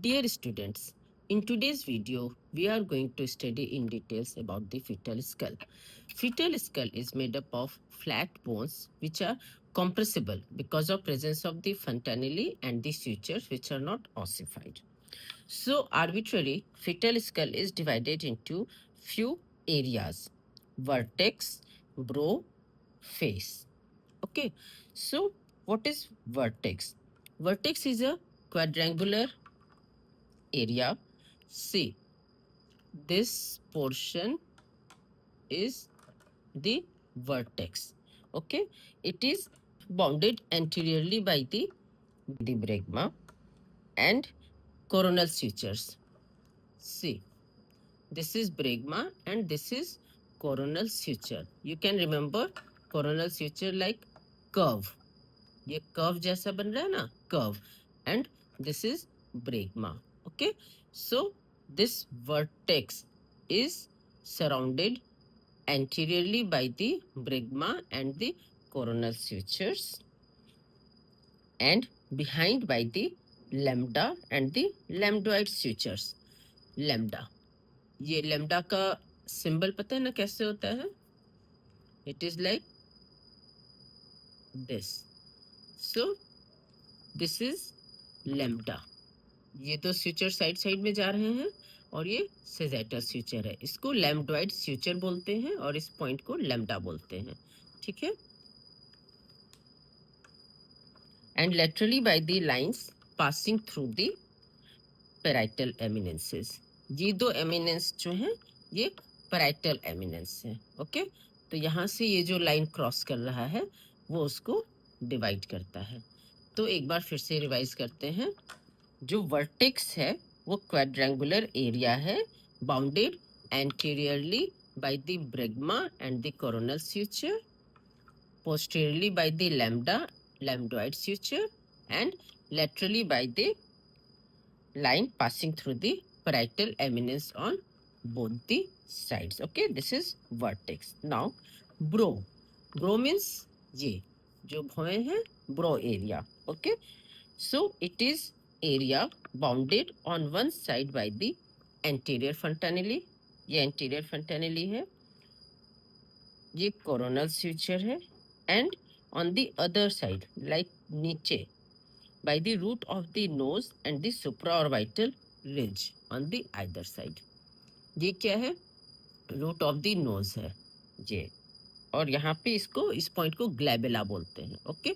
Dear students, in today's video, we are going to study in details about the fetal skull. Fetal skull is made up of flat bones which are compressible because of presence of the fontanelle and the sutures which are not ossified. So arbitrary fetal skull is divided into few areas: vertex, brow, face. Okay, so what is vertex? Vertex is a quadrangular area. See, this portion is the vertex. Okay, it is bounded anteriorly by the bregma and coronal sutures. See, this is bregma and this is coronal suture. You can remember coronal suture like curve. ये curve जैसा बन रहा है ना, curve, and this is bregma. Okay, so this vertex is surrounded anteriorly by the bregma and the coronal sutures and behind by the lambda and the lambdoid sutures. lambda, ये lambda का symbol पता है ना कैसे होता है? It is like this. So this is lambda. ये तो स्यूचर साइड साइड में जा रहे हैं और ये सेजेटल स्यूचर है. इसको लैम्डोइड स्यूचर बोलते हैं और इस पॉइंट को लैम्डा बोलते हैं. ठीक है. And laterally by the lines passing through the parietal eminences. ये दो एमिनेंस जो हैं ये पैराइटल एमिनेंस है. ओके, तो यहाँ से ये जो लाइन क्रॉस कर रहा है वो उसको डिवाइड करता है. तो एक बार फिर से रिवाइज करते हैं. जो वर्टेक्स है वो क्वाड्रेंगुलर एरिया है bounded anteriorly by the bregma and the coronal suture, posteriorly by the lambdoid suture, and laterally by the line passing through the parietal eminence on both the sides. Okay, this is vertex. Now brow. Brow means ये जो भौएं हैं, brow area. Okay, so it is area bounded on one side by the anterior fontanelle. ये anterior fontanelle है, ये coronal suture है, and on the other side like नीचे by the root of the nose and the supraorbital ridge on the either side. ये क्या है? root of the nose है ये, और यहाँ पे इसको, इस पॉइंट को ग्लैबेला बोलते हैं. ओके,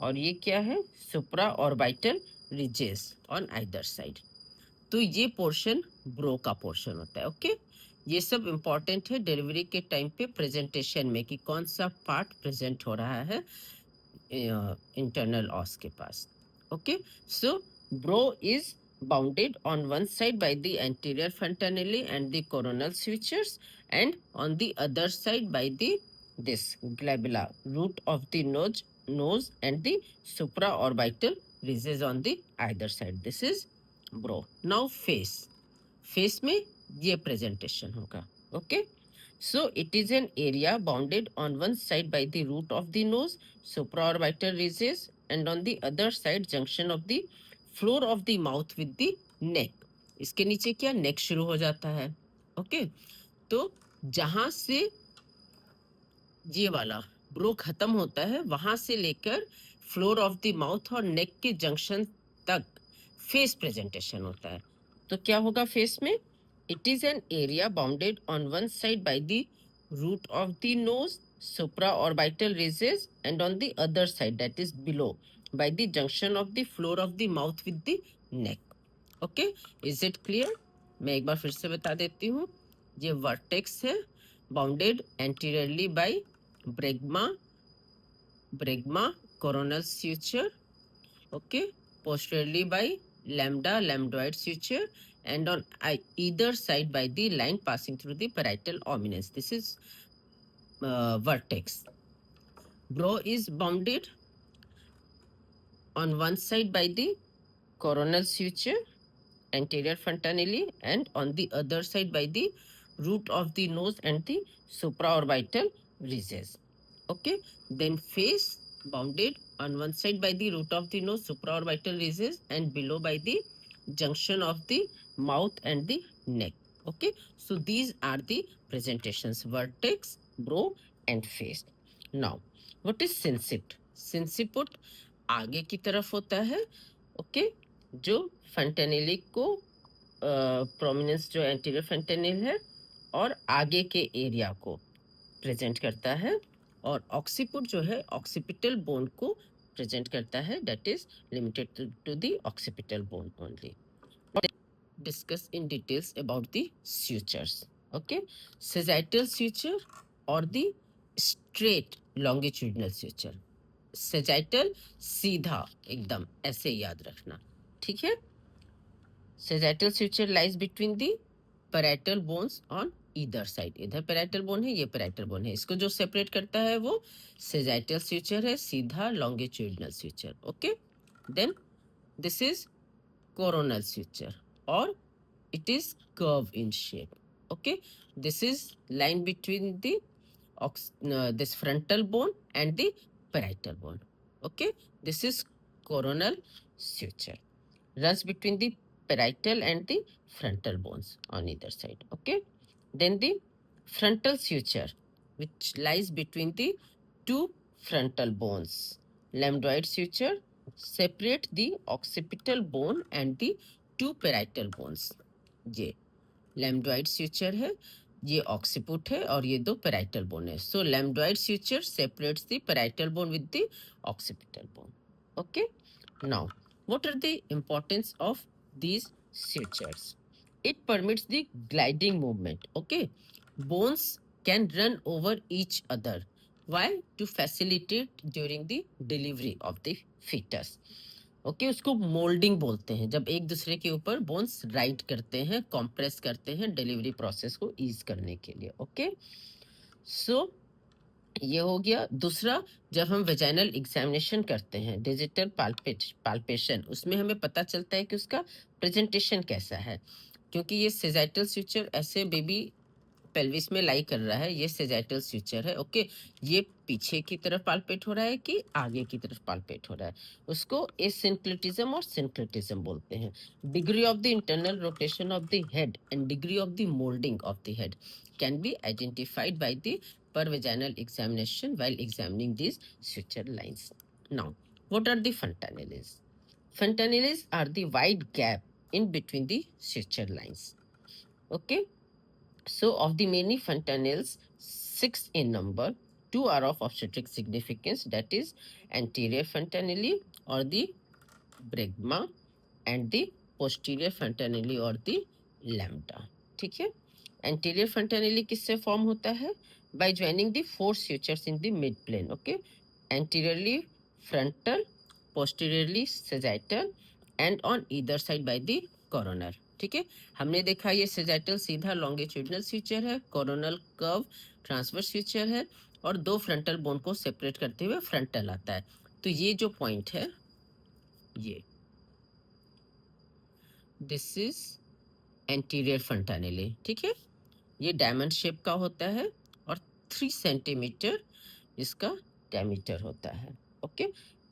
और ये क्या है? Supraorbital ridges on either side. तो ये पोर्शन ब्रो का पोर्शन होता है. ओके, ये सब इंपॉर्टेंट है डिलीवरी के टाइम पे प्रेजेंटेशन में कि कौन सा पार्ट प्रेजेंट हो रहा है इंटरनल ऑस के पास. Okay, so brow is bounded on one side by the anterior fontanelle and the coronal sutures, and on the other side by the this glabella, root of the nose and the supraorbital ridges on the either side. This is brow. Now face. Face में ये presentation होगा. Okay, so it is an area bounded on one side by the root of the nose, supraorbital ridges, and on the other side junction of the floor of the mouth with the neck. इसके नीचे क्या? नेक शुरू हो जाता है. Okay, तो जहां से ये वाला ब्रो खत्म होता है वहां से लेकर फ्लोर ऑफ द माउथ और नेक के जंक्शन तक फेस प्रेजेंटेशन होता है. तो क्या होगा फेस में? It is an area bounded on one side by the root of the nose, supraorbital ridges, and on the other side that is below by the junction of the floor of the mouth with the neck. Okay, is it clear? मैं एक बार फिर से बता देती हूँ. ये vertex है bounded anteriorly by bregma coronal suture. Okay, posteriorly by lambdoid suture, and on either side by the line passing through the parietal eminence. This is vertex. Brow is bounded on one side by the coronal suture, anterior fontanelle, and on the other side by the root of the nose and the supraorbital ridges. Okay, then face bounded on one side by the root of the nose, supraorbital ridges, and below by the junction of the mouth and the neck. Okay, so these are the presentations: vertex, brow, and face. Now, what is sinciput? Sinciput आगे की तरफ होता है, okay, जो फंटेनिली को prominence जो anterior फंटेनिल है और आगे के एरिया को प्रेजेंट करता है, और ऑक्सीपुट जो है ऑक्सीपिटल बोन को प्रेजेंट करता है, that is limited to the occipital bone only. Discuss in details about the sutures. Okay, sagittal suture or the straight longitudinal suture. Sagittal सीधा एकदम ऐसे याद रखना, ठीक है. Sagittal suture lies between the parietal bones on either side. इधर parietal bone है, ये parietal bone है. इसको जो separate करता है वो sagittal suture है, सीधा longitudinal suture. Okay. Then this is coronal suture, or it is curve in shape. Okay. This is line between the this frontal bone and the parietal bone. Okay. This is coronal suture. Runs between the parietal and the frontal bones on either side. Okay. Then the frontal suture, which lies between the two frontal bones. Lambdoid suture separate the occipital bone and the two parietal bones. ये लैम्डोइड suture है, ये occiput है, और ये दो parietal bone है. So lambdoid suture separates the parietal bone with the occipital bone. Okay. Now, what are the importance of these sutures? It permits the gliding movement. Okay. Bones can run over each other. Why? To facilitate during the delivery of the fetus. Okay, उसको moulding बोलते हैं, जब एक दूसरे के ऊपर bones right करते हैं, कॉम्प्रेस करते हैं डिलीवरी प्रोसेस को ईज करने के लिए. ओके, सो ये हो गया. दूसरा, जब हम वेजाइनल एग्जामिनेशन करते हैं, डिजिटल पाल्पेशन, उसमें हमें पता चलता है कि उसका प्रेजेंटेशन कैसा है, क्योंकि ये सेजाइटल स्यूचर ऐसे बेबी पेल्विस में लाई कर रहा है, ये सेजाइटल स्यूचर है. ओके, ये पीछे की तरफ पाल्पेट हो रहा है कि आगे की तरफ पाल्पेट हो रहा है, उसको एसिंक्लेटिज्म और सिंक्लेटिज्म बोलते हैं. Degree of the internal rotation of the head and degree of the moulding of the head can be identified by the per vaginal examination while examining these suture lines. Now, what are the fontanelles? Fontanelles are the wide gap in between the suture lines. Okay, so of the many fontanelles, 6 in number, 2 are of obstetric significance, that is anterior fontanelle or the bregma, and the posterior fontanelle or the lambda. ठीक है. anterior fontanelle किससे form होता है? By joining the 4 sutures in the mid plane. Okay, anteriorly frontal, posteriorly sagittal, and on either side by the coronal. ठीक है, हमने देखा ये sagittal सीधा लॉन्गिट्यूडिनल स्यूचर है, कोरोनल कर्व ट्रांसवर्स स्यूचर है, और दो फ्रंटल बोन को सेपरेट करते हुए फ्रंटल आता है. तो ये जो पॉइंट है, ये दिस इज एंटीरियर fontanelle. ठीक है, ये डायमंड शेप का होता है और 3 सेंटीमीटर इसका डायमीटर होता है. Okay,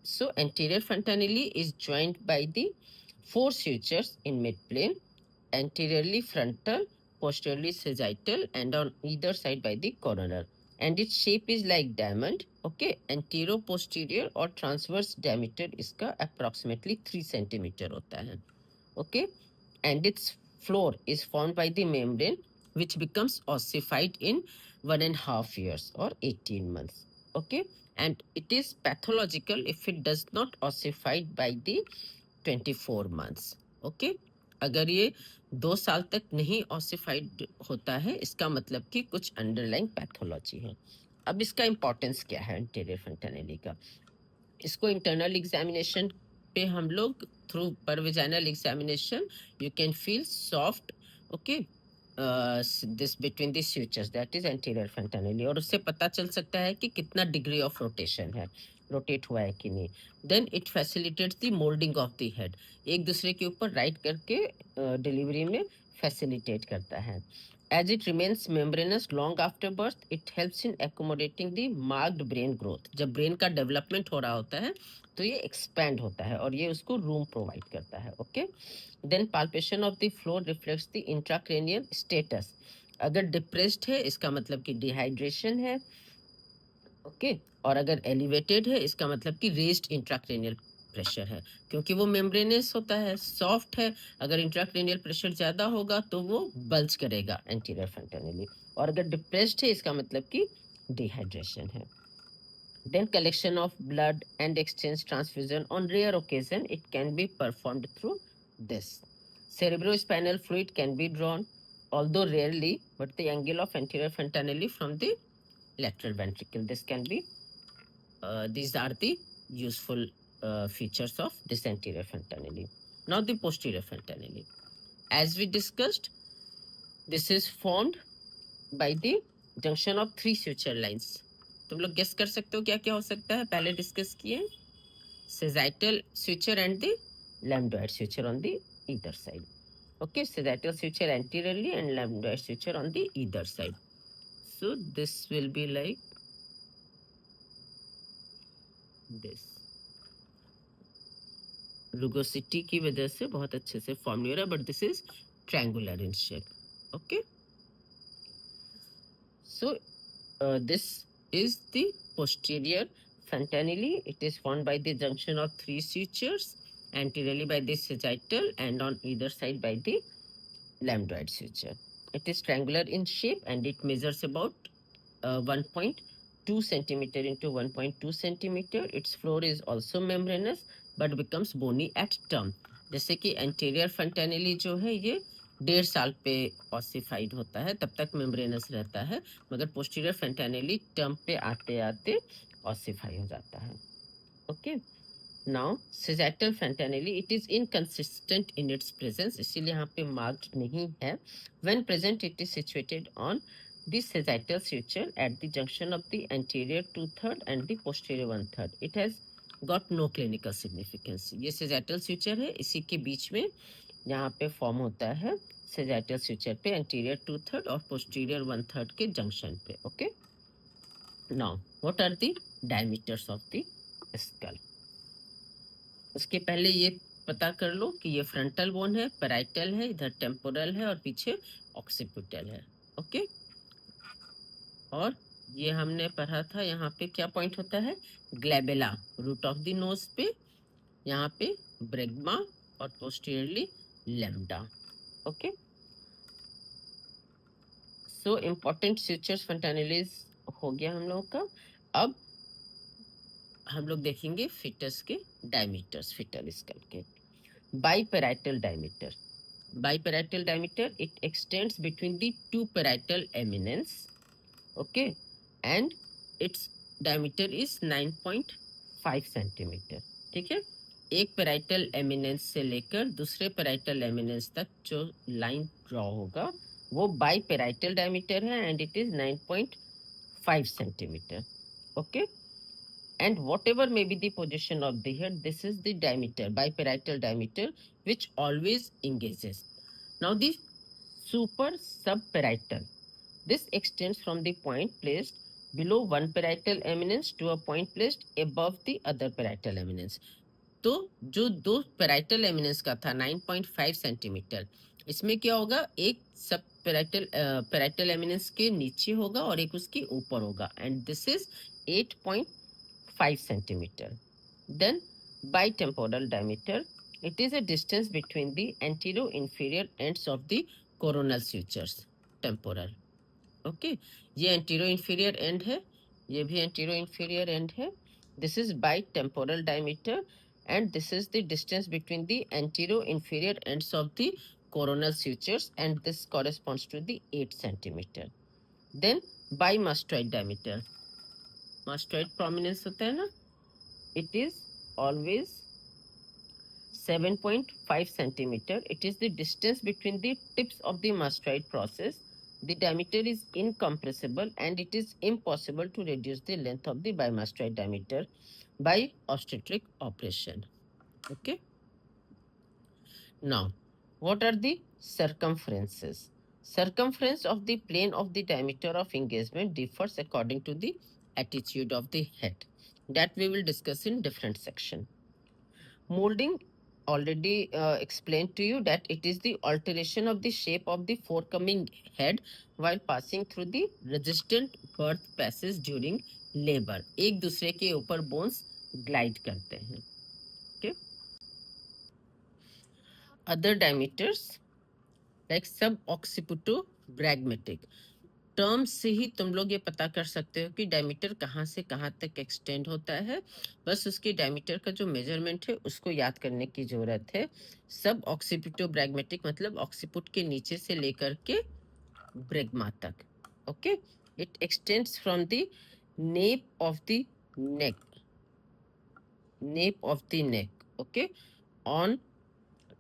so anterior fontanelle is joint by the 4 sutures in mid plane, anteriorly frontal, posteriorly sagittal, and on either side by the coronal. And its shape is like diamond. Okay, antero-posterior और transverse diameter इसका approximately 3 centimeter होता है. Okay, and its floor is formed by the membrane, which becomes ossified in 1.5 years or 18 months. Okay, and it is pathological if it does not ossified by the 24 months. Okay, अगर ये 2 साल तक नहीं ossified होता है, इसका मतलब कि कुछ अंडरलाइंग पैथोलॉजी है. अब इसका इंपॉर्टेंस क्या है एंटीरियर fontanelle का? इसको इंटरनल एग्जामिनेशन पे हम लोग थ्रू पर vaginal examination you can feel soft. Okay, this between this sutures, that is anterior fontanelle, और उससे पता चल सकता है कि कितना डिग्री ऑफ रोटेशन है. रोटेट हुआ है कि नहीं. Then it facilitates the moulding of the head. एक दूसरे के ऊपर राइट करके डिलीवरी में फैसिलिटेट करता है. As it remains membranous long after birth, it helps in accommodating the marked brain growth. जब ब्रेन का डेवलपमेंट हो रहा होता है तो ये एक्सपैंड होता है और ये उसको रूम प्रोवाइड करता है. Okay. Then palpation of the floor reflects the intracranial status. अगर डिप्रेस्ड है इसका मतलब कि डिहाइड्रेशन है. ओके. और अगर एलिवेटेड है इसका मतलब कि रेज्ड इंट्राक्रेनियल प्रेशर है, क्योंकि वो मेम्ब्रेनस होता है, सॉफ्ट है. अगर इंट्राक्रेनियल प्रेशर ज्यादा होगा तो वो बल्ज करेगा एंटीरियर फ्रंटनली. और अगर डिप्रेस्ड है इसका मतलब कि डिहाइड्रेशन है. Then collection of blood and exchange transfusion on rare occasion it can be performed through this. Cerebrospinal fluid can be drawn, although rarely, but the angle of anterior fontanelle from the lateral ventricle. This can be, these are the useful features of this anterior fontanelle. Now the posterior fontanelle. As we discussed, this is formed by the junction of three suture lines. तुम लोग guess कर सकते हो क्या क्या हो सकता है? पहले डिस्कस किए sagittal suture and the lambdoid suture on the either side. Okay, sagittal suture anteriorly and lambdoid suture on the either side. So this will be like this. Rugosity की वजह से बहुत अच्छे से फॉर्म नहीं हो रहा, but this is triangular in shape. Okay. So this is the posterior fontanelle. It is formed by the junction of three sutures, anteriorly by the sagittal and on either side by the lambdoid suture. It is triangular in shape and it measures about 1.2 centimeter into 1.2 centimeter. Its floor is also membranous but becomes bony at term. जैसे कि anterior fontanelle जो है ये 1.5 साल पे ossified होता है, तब तक मेम्ब्रेनस रहता है, मगर पोस्टीरियर फैंटानेली टर्म पे आते आते ऑसिफाई हो जाता है. Okay. Now sagittal fontanelle, it is inconsistent in its presence, इसीलिए यहाँ पे मार्क्ड नहीं है. When present, it is situated on the sagittal suture at the junction of the anterior 2/3 and the posterior 1/3. It has got no clinical significance. ये sagittal suture है, इसी के बीच में यहाँ पे फॉर्म होता है sagittal suture पे anterior 2/3 और posterior 1/3 के जंक्शन पे. Okay. Now what are the diameters of the skull? उसके पहले ये पता कर लो कि ये फ्रंटल बोन है, पैराइटल है, इधर टेम्पोरल है और पीछे ऑक्सीपिटल है. ओके. और ये हमने पढ़ा था, यहाँ पे क्या पॉइंट होता है? Glabella, root of the nose पे, यहाँ पे ब्रेग्मा और posteriorly lambda. Okay. So important sutures fontanelles हो गया हम लोगों का. अब हम लोग देखेंगे फिटस के डायमीटर्स, फिटल स्कल के. Biparietal diameter. Biparietal diameter, it extends between the two parietal eminence. Okay. And its diameter is 9.5 centimeter. ठीक है. एक parietal eminence से लेकर दूसरे parietal eminence तक जो लाइन ड्रॉ होगा वो biparietal diameter है and it is 9.5 centimeter. Okay. And whatever may be the position of the head, this is the diameter, biparietal diameter, which always engages. Now the super subparietal, this extends from the point placed below one parietal eminence to a point placed above the other parietal eminence. तो जो दो parietal eminence का था 9.5 centimetre, इसमें क्या होगा? एक सब पैराइटल एमिनेंस के नीचे होगा और एक उसके ऊपर होगा, and this is 8.5 centimeter. Then bitemporal diameter, it is a distance between the anterior inferior ends of the coronal sutures. Temporal. Okay. ये anterior inferior end है, ये भी anterior inferior end है. This is bitemporal diameter and this is the distance between the anterior inferior ends of the coronal sutures and this corresponds to the 8 centimeter. Then bimastoid diameter. Mastoid prominence होता है ना, it is always 7.5 centimeter. It is the distance between the tips of the mastoid process. The diameter is incompressible and it is impossible to reduce the length of the bimastoid diameter by obstetric operation. Okay. Now, what are the circumferences? Circumference of the plane of the diameter of engagement differs according to the attitude of the head. That we will discuss in different section. Molding, already explained to you that it is the alteration of the shape of the forecoming head while passing through the resistant birth passage during labor. एक दूसरे के ऊपर bones glide करते हैं. Okay. Other diameters like suboccipitobregmatic. Term से ही तुम लोग ये पता कर सकते हो कि डायमीटर कहाँ से कहाँ तक एक्सटेंड होता है. बस उसके डायमीटर का जो मेजरमेंट है उसको याद करने की जरूरत है. सब ऑक्सीपिटोब्रैग्मेटिक मतलब ऑक्सीपुट के नीचे से लेकर के ब्रेगमा तक. Okay. It extends from the nape of the neck okay on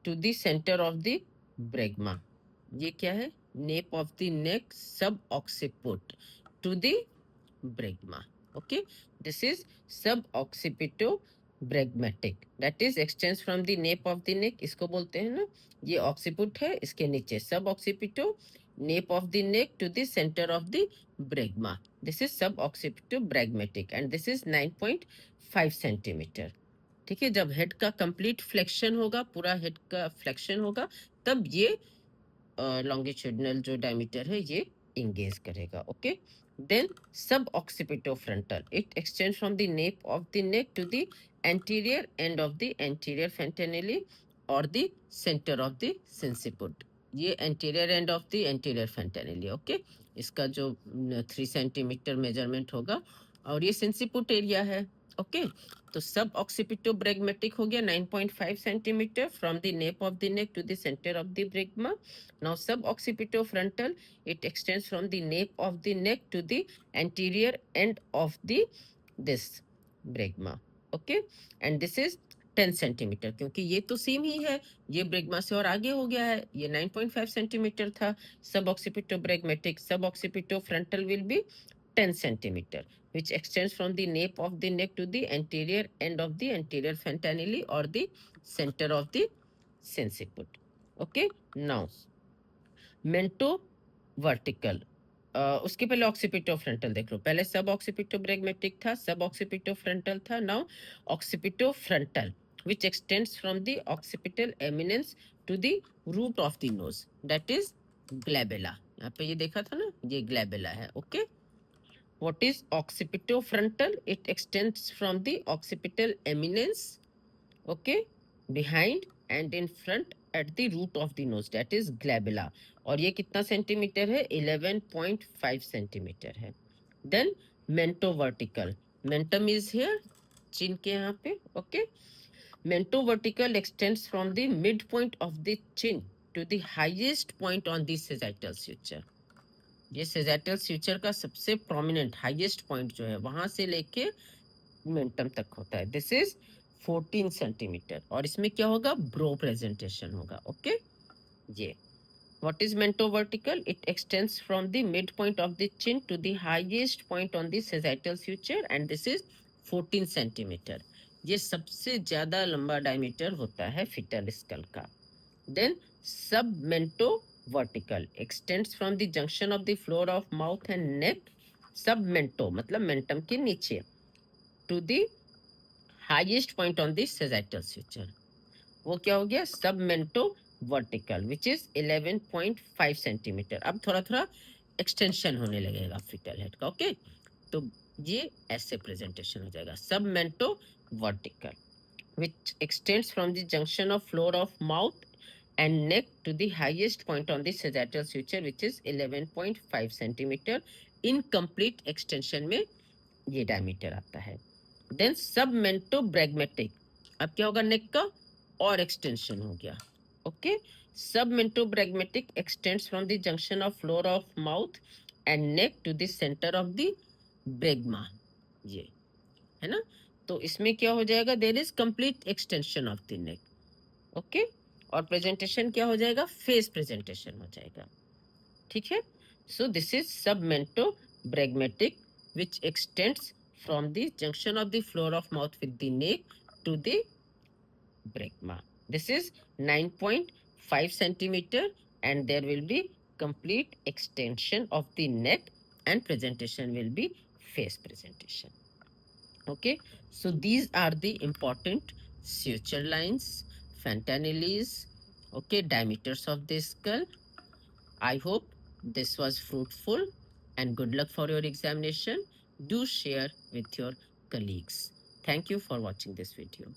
to the centre of the bregma. ये क्या है? nape of the neck subocciput to the bregma. Okay, this is suboccipitobregmatic, that is extends from the nape of the neck. इसको बोलते हैं ना, ये occiput है, इसके नीचे suboccipito, nape of the neck to the center of the bregma. This is suboccipitobregmatic and this is 9.5 centimeter. ठीक है. जब हेड का कंप्लीट फ्लेक्शन होगा, पूरा हेड का फ्लेक्शन होगा, तब ये लॉन्गिट्यूडनल जो डायमीटर है ये इंगेज करेगा. Okay. Then suboccipitofrontal, it extend from the nape of the neck to the anterior end of the anterior fontanelle और the centre of the sinciput. ये anterior end of the anterior fontanelle. Okay. इसका जो 3 centimetre measurement होगा और ये सिंसिपुट area है. Okay. तो सब ऑक्सीपिटोब्रेगमेटिक हो गया 9.5 centimetre from the nape of the neck to the centre of the bregma. Now suboccipitofrontal, it extends from the nape of the neck to the anterior end of the this bregma. Okay, and this is 10 centimetre, क्योंकि ये तो same ही है, ये ब्रेगमा से और आगे हो गया है. ये 9.5 सेंटीमीटर था. Suboccipitobregmatic, suboccipitofrontal will be 10 centimeter, which extends from the nape of the neck to the anterior end of the anterior fontanelle or the center of the sinciput. Okay, now mento vertical. उसके पहले ऑक्सीपिटोफ्रंटल देख लो. पहले सब ऑक्सीपिटोब्रेगमेटिक था, suboccipitofrontal था. Now occipitofrontal which extends from the occipital eminence to the root of the nose, that is glabella. यहाँ पे ये देखा था ना, ये glabella है. Okay. What is occipitofrontal? It extends from the occipital eminence, okay, behind and in front at the root of the nose, that is glabella. और ये कितना सेंटीमीटर है? 11.5 सेंटीमीटर है. Then mento vertical, mentum is here, chin के यहाँ पे. Okay. Mento vertical extends from the mid point of the chin to the highest point on the sagittal suture. ये sagittal स्यूचर का सबसे प्रोमिनेंट हाईएस्ट पॉइंट जो है वहां से लेके मेंटम तक होता है. This is 14 centimetre. और इसमें क्या होगा? ब्रो प्रेजेंटेशन होगा. ओके. ये what is mentovertical? It extends from the midpoint of the chin to the highest point on the sagittal suture and this is 14 centimeter. ये सबसे ज्यादा लंबा डायमीटर होता है फिटल स्कल का. Then submentovertical extends from the junction of the floor of mouth and neck. Submento मतलब mentum के नीचे to the highest point on the sagittal suture. वो क्या हो गया? सबमेंटो वर्टिकल विच इज 11.5 सेंटीमीटर. अब थोड़ा थोड़ा एक्सटेंशन होने लगेगा फिटल हेड का. ओके. तो ये ऐसे प्रेजेंटेशन हो जाएगा. Submento vertical which extends from the junction of floor of mouth and neck to the highest point on the sagittal suture which is 11.5 centimetre. Incomplete extension में ये डायमीटर आता है. देन सबमेंटोब्रेगमेटिक, अब क्या होगा? नेक का और एक्सटेंशन हो गया. Okay. Submentobregmatic extends from the junction of floor of mouth and neck to the centre of the bregma. ये है ना. तो इसमें क्या हो जाएगा? There is complete extension of the neck. Okay. और प्रेजेंटेशन क्या हो जाएगा? फेस प्रेजेंटेशन हो जाएगा. ठीक है. So this is submentobregmatic which extends from the junction of the floor of mouth with the neck to the brecma. This is 9.5 centimeter, and there will be complete extension of the neck, and presentation will be face presentation. Okay, so these are the important suture lines, fontanelles, okay, diameters of the skull. I hope this was fruitful, and good luck for your examination. Do share with your colleagues. Thank you for watching this video.